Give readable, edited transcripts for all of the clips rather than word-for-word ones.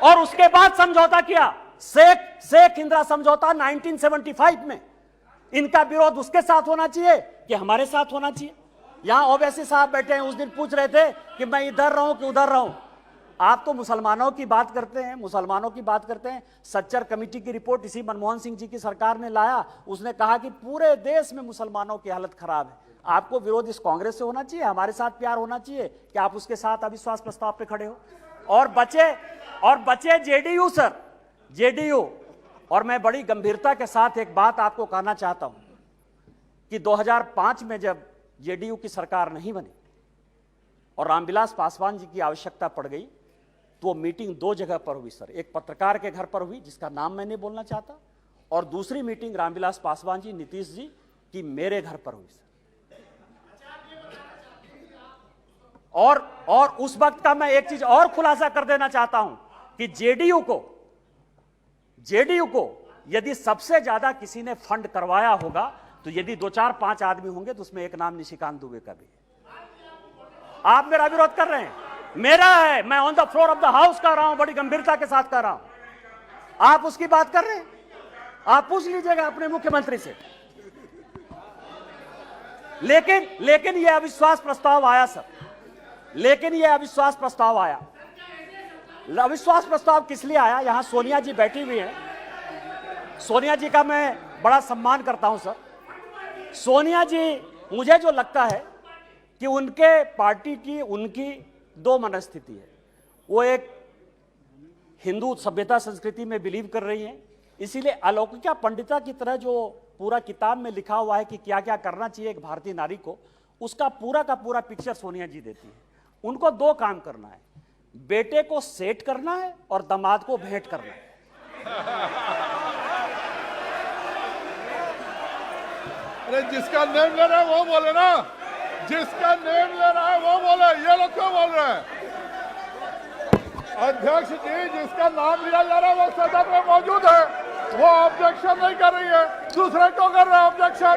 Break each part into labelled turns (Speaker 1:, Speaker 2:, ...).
Speaker 1: और उसके बाद समझौता किया, शेख इंदिरा समझौता 1975 में। इनका विरोध उसके साथ होना चाहिए कि हमारे साथ होना चाहिए? यहां ओवैसी साहब बैठे हैं, उस दिन पूछ रहे थे कि मैं इधर रहूं कि उधर रहूं। आप तो मुसलमानों की बात करते हैं, मुसलमानों की बात करते हैं। सच्चर कमेटी की रिपोर्ट इसी मनमोहन सिंह जी की सरकार ने लाया, उसने कहा कि पूरे देश में मुसलमानों की हालत खराब है। आपको विरोध इस कांग्रेस से होना चाहिए, हमारे साथ प्यार होना चाहिए कि आप उसके साथ अविश्वास प्रस्ताव पे खड़े हो? और बचे जेडीयू सर, जेडीयू। और मैं बड़ी गंभीरता के साथ एक बात आपको कहना चाहता हूं कि 2005 में जब जेडीयू की सरकार नहीं बनी और रामविलास पासवान जी की आवश्यकता पड़ गई, तो वो मीटिंग दो जगह पर हुई सर। एक पत्रकार के घर पर हुई जिसका नाम मैं नहीं बोलना चाहता, और दूसरी मीटिंग रामविलास पासवान जी, नीतीश जी की मेरे घर पर हुई सर। और उस वक्त का मैं एक चीज और खुलासा कर देना चाहता हूं कि जेडीयू को यदि सबसे ज्यादा किसी ने फंड करवाया होगा तो यदि 2, 4, 5 आदमी होंगे तो उसमें एक नाम निशिकांत दुबे का भी है। आप मेरा विरोध कर रहे हैं, मेरा है, मैं on the floor of the house कह रहा हूं, बड़ी गंभीरता के साथ कह रहा हूं। आप उसकी बात कर रहे हैं, आप पूछ लीजिएगा अपने मुख्यमंत्री से। लेकिन यह अविश्वास प्रस्ताव आया सर, लेकिन यह अविश्वास प्रस्ताव आया। अविश्वास प्रस्ताव किस लिए आया? यहां सोनिया जी बैठी हुई हैं, सोनिया जी का मैं बड़ा सम्मान करता हूं सर। सोनिया जी, मुझे जो लगता है कि उनके पार्टी की उनकी दो मनस्थिति है। वो एक हिंदू सभ्यता संस्कृति में बिलीव कर रही हैं, इसीलिए अलौकिका पंडिता की तरह जो पूरा किताब में लिखा हुआ है कि क्या क्या करना चाहिए एक भारतीय नारी को, उसका पूरा का पूरा पिक्चर सोनिया जी देती है। उनको दो काम करना है, बेटे को सेट करना है और दामाद को भेंट करना है।
Speaker 2: अरे जिसका नेम ले रहा है वो बोले ना, जिसका नेम ले रहा है वो बोले, ये लोग क्यों बोल रहे हैं? अध्यक्ष जी, जिसका नाम लिया जा रहा है वो सदन में मौजूद है, वो ऑब्जेक्शन नहीं कर रही है। दूसरे क्यों कर रहे हैं ऑब्जेक्शन?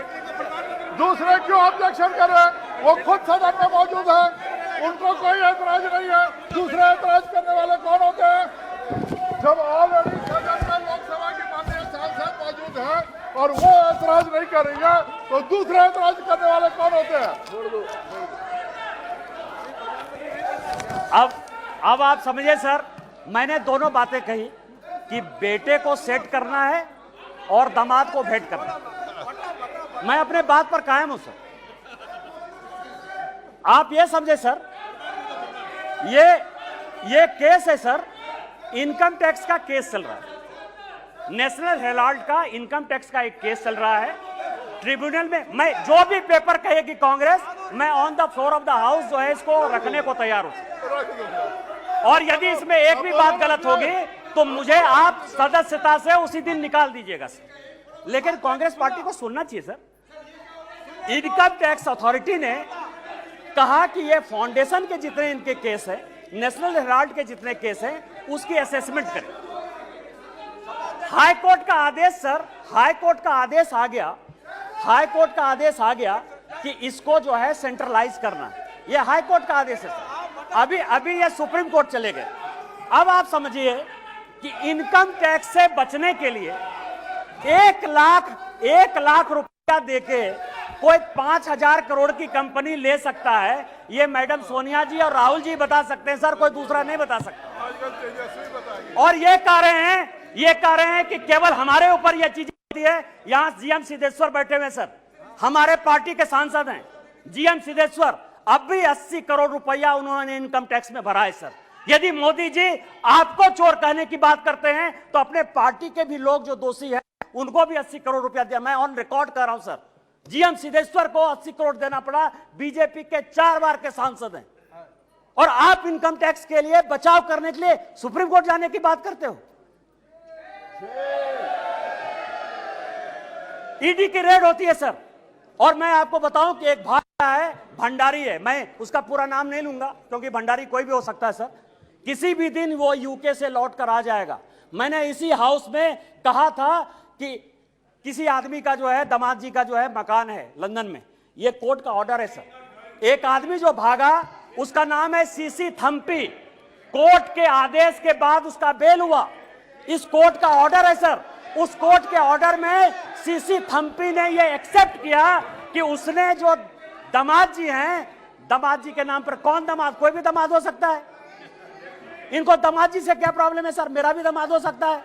Speaker 2: दूसरे क्यों ऑब्जेक्शन कर रहे हैं? वो खुद सदन में मौजूद है, उनको कोई ऐतराज नहीं है। दूसरे ऐतराज करने वाले कौन होते हैं? जब ऑलरेडी सदन में लोकसभा की माननीय सांसद मौजूद है और वो ऐतराज नहीं कर रही है, तो दूसरे ऐतराज करने वाले कौन होते हैं?
Speaker 1: अब आप समझिए सर, मैंने दोनों बातें कही कि बेटे को सेट करना है और दामाद को भेंट करना है। मैं अपने बात पर कायम हूं सर। आप ये समझे सर, ये केस है सर, इनकम टैक्स का केस चल रहा है। नेशनल हेराल्ड का इनकम टैक्स का एक केस चल रहा है ट्रिब्यूनल में। मैं जो भी पेपर कहेगी कांग्रेस, मैं on the floor of the house जो है इसको रखने को तैयार हूं। और यदि इसमें एक भी बात गलत होगी तो मुझे आप सदस्यता से उसी दिन निकाल दीजिएगा सर। लेकिन कांग्रेस पार्टी को सुनना चाहिए सर। इनकम टैक्स अथॉरिटी ने कहा कि ये फाउंडेशन के जितने इनके केस है, नेशनल हेराल्ड के जितने केस हैं, उसकी असेसमेंट करें। हाई कोर्ट का आदेश सर, हाई कोर्ट का आदेश आ गया, हाई कोर्ट का आदेश आ गया कि इसको जो है सेंट्रलाइज करना है। ये हाई कोर्ट का आदेश है सर। अभी ये सुप्रीम कोर्ट चले गए। अब आप समझिए कि इनकम टैक्स से बचने के लिए 1 लाख रुपया देके कोई 5,000 करोड़ की कंपनी ले सकता है। ये मैडम सोनिया जी और राहुल जी बता सकते हैं सर, कोई दूसरा नहीं बता सकता। और ये कह रहे हैं कि केवल हमारे ऊपर ये चीज होती है। यहां जीएम सिद्धेश्वर बैठे हुए सर, हमारे पार्टी के सांसद हैं जीएम सिद्धेश्वर। अब भी 80 करोड़ रुपया उन्होंने इनकम टैक्स में भरा है सर। यदि मोदी जी आपको चोर कहने की बात करते हैं तो अपने पार्टी के भी लोग जो दोषी हैं उनको भी 80 करोड़ रुपया दिया। मैं ऑन रिकॉर्ड कर रहा हूं सर, जीएम सिद्धेश्वर को 80 करोड़ देना पड़ा। बीजेपी के 4 बार के सांसद हैं और आप इनकम टैक्स के लिए बचाव करने के लिए सुप्रीम कोर्ट जाने की बात करते हो। ईडी की रेड होती है सर। और मैं आपको बताऊं कि एक भाई है, भंडारी है, मैं उसका पूरा नाम नहीं लूंगा क्योंकि भंडारी कोई भी हो सकता है सर। किसी भी दिन वो यूके से लौट कर आ जाएगा। मैंने इसी हाउस में कहा था कि किसी आदमी का जो है, दामाद जी का जो है मकान है लंदन में, ये कोर्ट का ऑर्डर है सर। एक आदमी जो भागा उसका नाम है सीसी थम्पी। कोर्ट के आदेश के बाद उसका बेल हुआ। इस कोर्ट का ऑर्डर है सर। उस कोर्ट के ऑर्डर में सीसी थम्पी ने यह एक्सेप्ट किया कि उसने जो दामाद जी हैं, दामाद जी के नाम पर कौन दामाद, कोई भी दामाद हो सकता है। इनको दामाद जी से क्या प्रॉब्लम है सर? मेरा भी दामाद हो सकता है।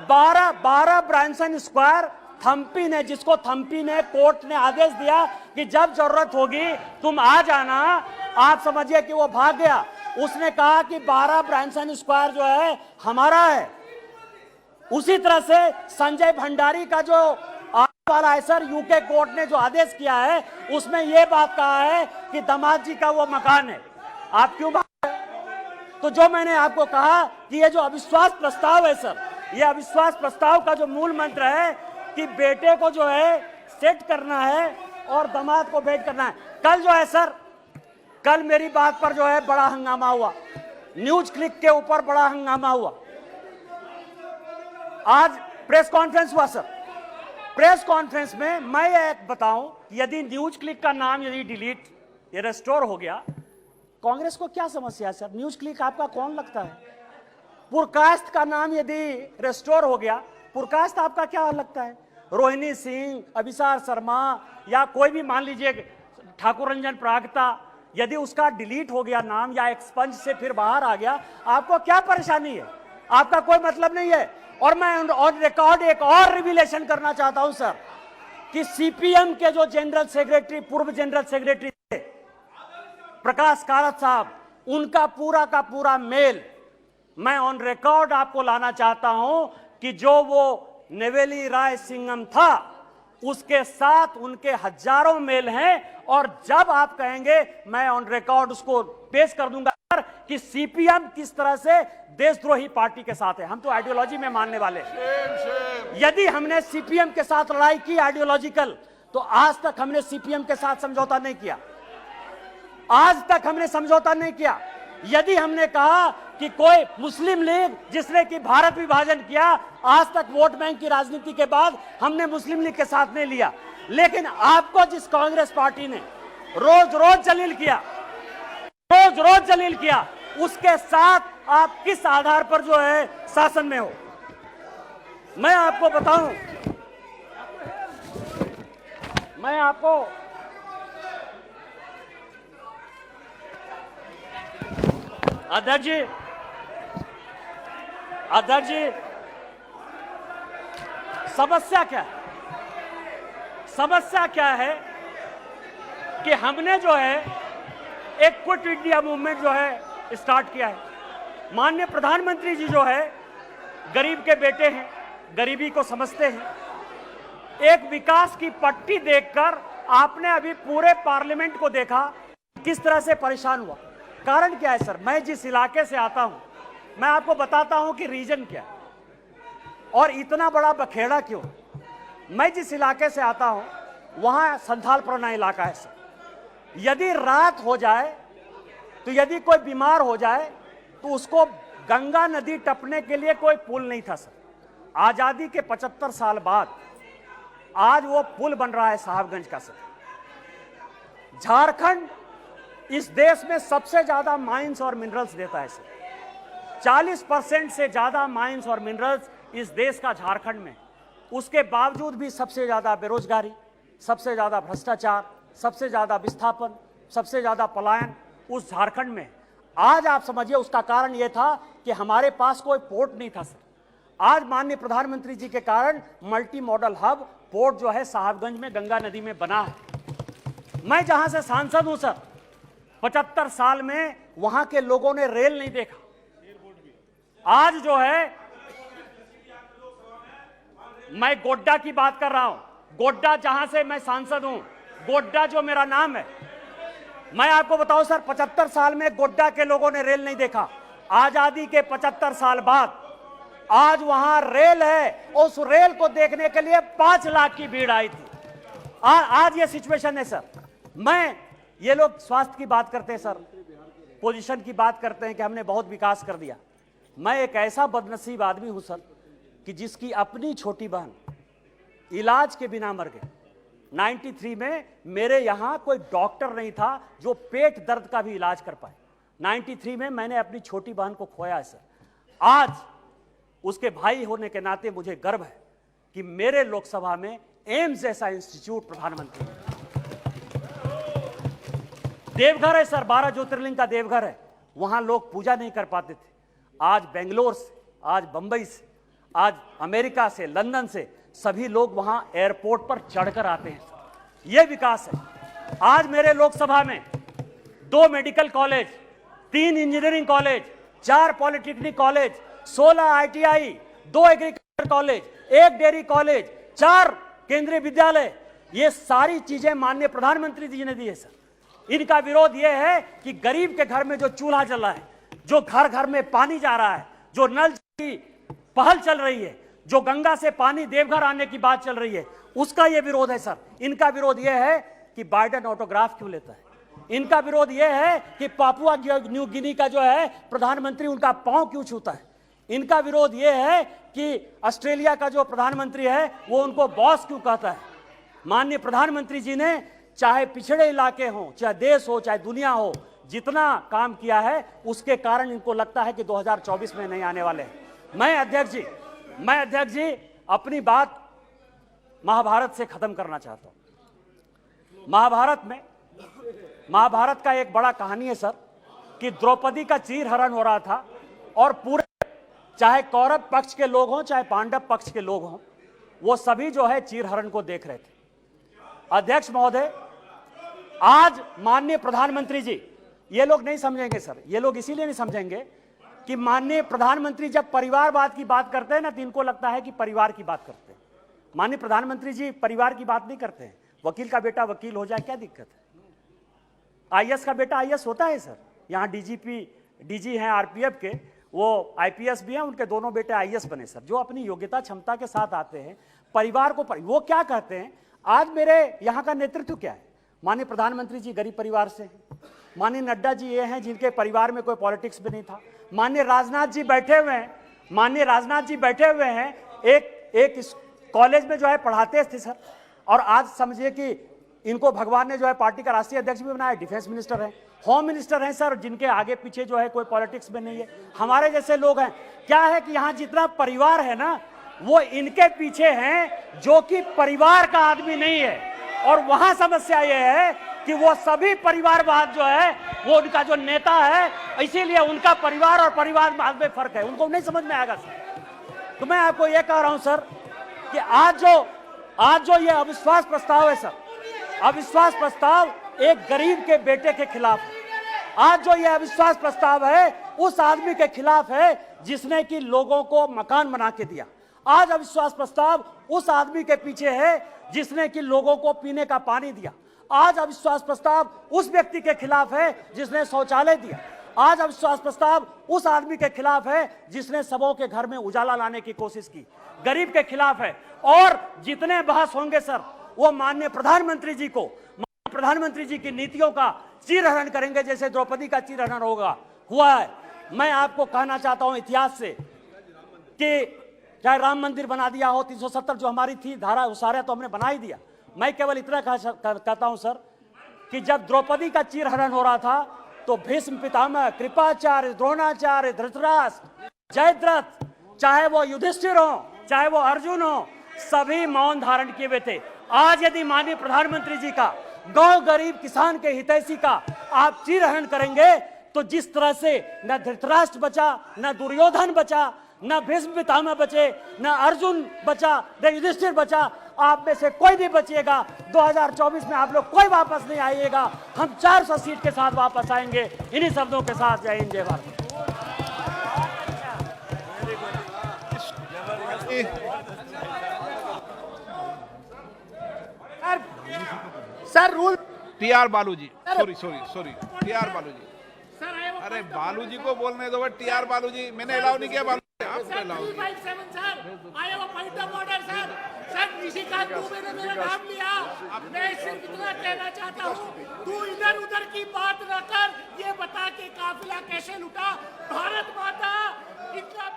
Speaker 1: 12 ब्रांसन स्क्वायर थम्पी ने, जिसको थम्पी ने, कोर्ट ने आदेश दिया कि जब जरूरत होगी तुम आ जाना। आप समझिए कि वो भाग गया। उसने कहा कि 12 ब्रांसन स्क्वायर जो है हमारा है। उसी तरह से संजय भंडारी का जो वाला है सर, यूके कोर्ट ने जो आदेश किया है उसमें यह बात कहा है कि दामाद जी का वो मकान है। आप क्यों भाग गए? तो जो मैंने आपको कहा कि ये जो अविश्वास प्रस्ताव है सर, ये अविश्वास प्रस्ताव का जो मूल मंत्र है कि बेटे को जो है सेट करना है और दामाद को भेंट करना है। कल जो है सर, कल मेरी बात पर जो है बड़ा हंगामा हुआ, न्यूज क्लिक के ऊपर बड़ा हंगामा हुआ। आज प्रेस कॉन्फ्रेंस हुआ सर। प्रेस कॉन्फ्रेंस में मैं एक बताऊं, यदि न्यूज क्लिक का नाम यदि डिलीट या रेस्टोर हो गया, कांग्रेस को क्या समस्या है सर? न्यूज क्लिक आपका कौन लगता है? पुरकास्ट का नाम यदि रेस्टोर हो गया, पुरकास्ट आपका क्या लगता है? रोहिणी सिंह, अभिसार शर्मा या कोई भी मान लीजिए ठाकुर रंजन प्रागता, यदि उसका डिलीट हो गया नाम या एक्सपंज से फिर बाहर आ गया, आपको क्या परेशानी है? आपका कोई मतलब नहीं है। और मैं ऑन रिकॉर्ड एक और रिवीलेशन करना चाहता हूं सर कि सीपीएम के जो जनरल सेक्रेटरी, पूर्व जनरल सेक्रेटरी थे प्रकाश कारत साहब, उनका पूरा का पूरा मेल मैं ऑन रिकॉर्ड आपको लाना चाहता हूं कि जो वो नेवेली राय सिंघम था उसके साथ उनके हजारों मेल हैं। और जब आप कहेंगे मैं ऑन रिकॉर्ड उसको पेश कर दूंगा कि सीपीएम किस तरह से देशद्रोही पार्टी के साथ है। हम तो आइडियोलॉजी में मानने वाले हैं। यदि हमने सीपीएम के साथ लड़ाई की आइडियोलॉजिकल, तो आज तक हमने सीपीएम के साथ समझौता नहीं किया। आज तक हमने समझौता नहीं किया। यदि हमने कहा कि कोई मुस्लिम लीग जिसने कि भारत विभाजन किया, आज तक वोट बैंक की राजनीति के बाद हमने मुस्लिम लीग के साथ नहीं लिया। लेकिन आपको जिस कांग्रेस पार्टी ने रोज रोज जलील किया, उसके साथ आप किस आधार पर जो है शासन में हो? मैं आपको बताऊं, मैं आपको अध्यक्ष जी, समस्या क्या है कि हमने जो है एक क्विट इंडिया मूवमेंट जो है स्टार्ट किया है। माननीय प्रधानमंत्री जी जो है गरीब के बेटे हैं, गरीबी को समझते हैं। एक विकास की पट्टी देखकर आपने अभी पूरे पार्लियामेंट को देखा किस तरह से परेशान हुआ। कारण क्या है सर? मैं जिस इलाके से आता हूं, मैं आपको बताता हूं कि रीजन क्या है और इतना बड़ा बखेड़ा क्यों। मैं जिस इलाके से आता हूं वहां संथालपुरना इलाका है सर। यदि रात हो जाए तो यदि कोई बीमार हो जाए तो उसको गंगा नदी टपने के लिए कोई पुल नहीं था सर। आजादी के 75 साल बाद आज वो पुल बन रहा है साहबगंज का सर। झारखंड इस देश में सबसे ज्यादा माइंस और मिनरल्स देता है सर। 40% से ज्यादा माइंस और मिनरल्स इस देश का झारखंड में। उसके बावजूद भी सबसे ज्यादा बेरोजगारी, सबसे ज्यादा भ्रष्टाचार, सबसे ज्यादा विस्थापन, सबसे ज्यादा पलायन उस झारखंड में। आज आप समझिए उसका कारण यह था कि हमारे पास कोई पोर्ट नहीं था सर। आज माननीय प्रधानमंत्री जी के कारण मल्टी मॉडल हब पोर्ट जो है साहबगंज में गंगा नदी में बना है। मैं जहां से सांसद हूं सर, 75 साल में वहां के लोगों ने रेल नहीं देखा। आज जो है मैं गोड्डा की बात कर रहा हूं, गोड्डा जहां से मैं सांसद हूं, गोड्डा जो मेरा नाम है, मैं आपको बताऊं सर 75 साल में गोड्डा के लोगों ने रेल नहीं देखा। आजादी के 75 साल बाद आज वहां रेल है। उस रेल को देखने के लिए 5 लाख की भीड़ आई थी। आज ये सिचुएशन है सर। ये लोग स्वास्थ्य की बात करते हैं सर, पोजीशन की बात करते हैं कि हमने बहुत विकास कर दिया। मैं एक ऐसा बदनसीब आदमी हूं सर कि जिसकी अपनी छोटी बहन इलाज के बिना मर गई। 93 में मेरे यहां कोई डॉक्टर नहीं था जो पेट दर्द का भी इलाज कर पाए। 93 में मैंने अपनी छोटी बहन को खोया है सर। आज उसके भाई होने के नाते मुझे गर्व है कि मेरे लोकसभा में एम्स जैसा इंस्टीट्यूट प्रधानमंत्री, देवघर है सर, 12 ज्योतिर्लिंग का देवघर है, वहां लोग पूजा नहीं कर पाते थे। आज बेंगलोर से, आज बंबई से, आज अमेरिका से, लंदन से सभी लोग वहां एयरपोर्ट पर चढ़कर आते हैं सर। यह विकास है। आज मेरे लोकसभा में 2 medical college, 3 engineering college, 4 polytechnic college, 16 ITI, 2 agriculture college, 1 dairy college, 4 केंद्रीय विद्यालय, ये सारी चीजें माननीय प्रधानमंत्री जी ने दी है सर। इनका विरोध यह है कि गरीब के घर में जो चूल्हा जल रहा है, जो घर घर में पानी जा रहा है, जो नल की पहल चल रही है, जो गंगा से पानी देवघर आने की बात चल रही है, उसका यह विरोध है सर। इनका विरोध यह है कि बाइडेन ऑटोग्राफ क्यों लेता है। इनका विरोध यह है कि पापुआ न्यू गिनी का जो है प्रधानमंत्री उनका पांव क्यों छूता है। इनका विरोध यह है कि ऑस्ट्रेलिया का जो प्रधानमंत्री है वो उनको बॉस क्यों कहता है। माननीय प्रधानमंत्री जी ने चाहे पिछड़े इलाके हो, चाहे देश हो, चाहे दुनिया हो, जितना काम किया है उसके कारण इनको लगता है कि 2024 में नहीं आने वाले हैं। मैं अध्यक्ष जी अपनी बात महाभारत से खत्म करना चाहता हूं। महाभारत का एक बड़ा कहानी है सर कि द्रौपदी का चीरहरण हो रहा था और पूरे, चाहे कौरव पक्ष के लोग हों चाहे पांडव पक्ष के लोग हों, वो सभी जो है चीरहरण को देख रहे थे। अध्यक्ष महोदय, आज माननीय प्रधानमंत्री जी, ये लोग नहीं समझेंगे सर, ये लोग इसीलिए नहीं समझेंगे कि माननीय प्रधानमंत्री जब परिवारवाद की बात करते हैं ना तो इनको लगता है कि परिवार की बात करते हैं। माननीय प्रधानमंत्री जी परिवार की बात नहीं करते हैं। वकील का बेटा वकील हो जाए क्या दिक्कत है, IAS का बेटा IAS होता है सर। यहाँ DG हैं RPF के, वो IPS भी हैं, उनके दोनों बेटे IAS बने सर, जो अपनी योग्यता क्षमता के साथ आते हैं। परिवार को वो क्या कहते हैं, आज मेरे यहाँ का नेतृत्व क्या है। माननीय प्रधानमंत्री जी गरीब परिवार से हैं। माननीय नड्डा जी ये हैं जिनके परिवार में कोई पॉलिटिक्स भी नहीं था। माननीय राजनाथ जी बैठे हुए हैं, एक कॉलेज में जो है पढ़ाते थे सर, और आज समझिए कि इनको भगवान ने जो है पार्टी का राष्ट्रीय अध्यक्ष भी बनाया। डिफेंस मिनिस्टर है, होम मिनिस्टर हैं सर, जिनके आगे पीछे जो है कोई पॉलिटिक्स में नहीं है। हमारे जैसे लोग हैं। क्या है कि यहाँ जितना परिवार है ना वो इनके पीछे हैं जो कि परिवार का आदमी नहीं है। और वहां समस्या ये है कि वो सभी परिवारवाद जो है वो उनका जो नेता है, इसीलिए उनका परिवार और परिवारवाद में फर्क है, उनको नहीं समझ में आएगा सर। तो मैं आपको ये कह रहा हूं सर कि आज जो ये अविश्वास प्रस्ताव है सर, अविश्वास प्रस्ताव एक गरीब के बेटे के खिलाफ है। आज जो ये अविश्वास प्रस्ताव है उस आदमी के खिलाफ है जिसने कि लोगों को मकान बना के दिया। आज अविश्वास प्रस्ताव उस आदमी के पीछे है जिसने कि लोगों को पीने का पानी दिया। आज अविश्वास प्रस्ताव उस व्यक्ति के खिलाफ है जिसने शौचालय दिया। आज अविश्वास प्रस्ताव उस आदमी के खिलाफ है जिसने सबों के घर में उजाला लाने की कोशिश की, गरीब के खिलाफ है। और जितने बहस होंगे सर वो माननीय प्रधानमंत्री जी की नीतियों का चीरहरण करेंगे, जैसे द्रौपदी का चीरहरण हुआ है। मैं आपको कहना चाहता हूं इतिहास से कि चाहे राम मंदिर बना दिया हो, 370 जो हमारी थी धारा, वो सारा तो हमने बना ही दिया। मैं केवल इतना कहता हूं सर कि जब द्रौपदी का चीरहरण हो रहा था तो भीष्म पितामह, कृपाचार्य, द्रोणाचार्य, धृतराष्ट्र, जयद्रथ, चाहे वो युधिष्ठिर हो चाहे वो अर्जुन हो, सभी मौन धारण किए हुए थे। आज यदि माननीय प्रधानमंत्री जी का गांव गरीब किसान के हितैषी का आप चीरहरण करेंगे तो जिस तरह से न धृतराष्ट्र बचा, न दुर्योधन बचा, न भीष्म पितामह बचे, न अर्जुन बचा, न युधिष्ठिर बचा, आप में से कोई नहीं बचेगा। 2024 में आप लोग कोई वापस नहीं आइएगा। हम 400 सीट के साथ वापस आएंगे। इन्हीं शब्दों के साथ जय हिंद, जय Bharat.
Speaker 3: Sir rule
Speaker 4: TR Baluji, sorry TR Baluji. अरे बालूजी को बोलने दो, TR बालूजी। मैंने अलाउ नहीं किया बालूजी, आपको अलाउ किया।
Speaker 3: सर निशिकांत दुबे ने मेरा नाम लिया। मैं सिर्फ इतना कहना चाहता हूँ, तू इधर उधर की बात न कर, ये बता के काफिला कैसे लुटा। भारत माता इतना